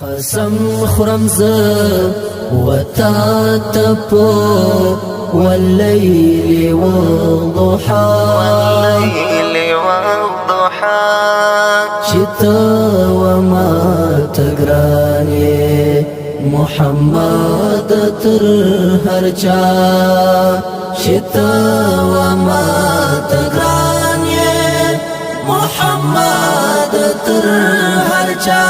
قسم خرم ز وتا تپو والليل والضحى شتا وما تقراني محمد تر هرچا شتا وما تقراني محمد تر هرچا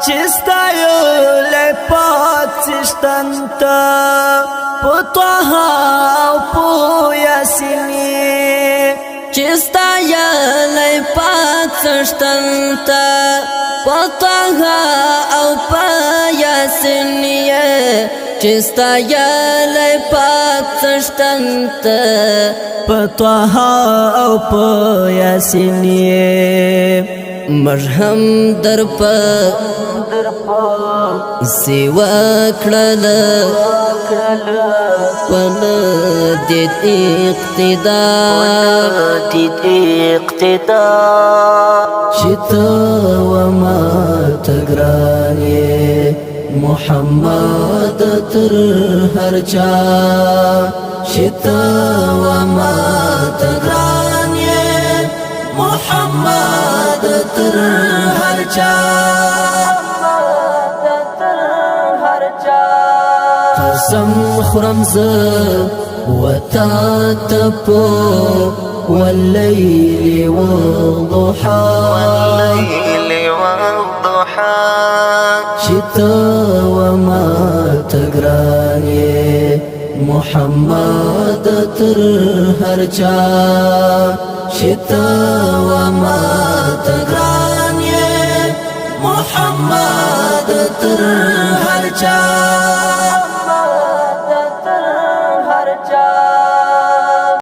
چستا یو لپاک چشتنتا پتوها او پو یاسینی چستا یا لپاک چشتنتا پتوها او پو یاسینی چستا یا لپاک چشتنتا پتوها او پو یاسینی مرهم در پا سیوا کړل پنا دید اقتدا شتا وما تگرانی محمد تر هرچا شتا وما تگرانی محمد تر هرچا قسم خرم ز وتا تپو والليل والضحى شتا وما تقراني محمد تر هرچا شتا وما تقراني محمد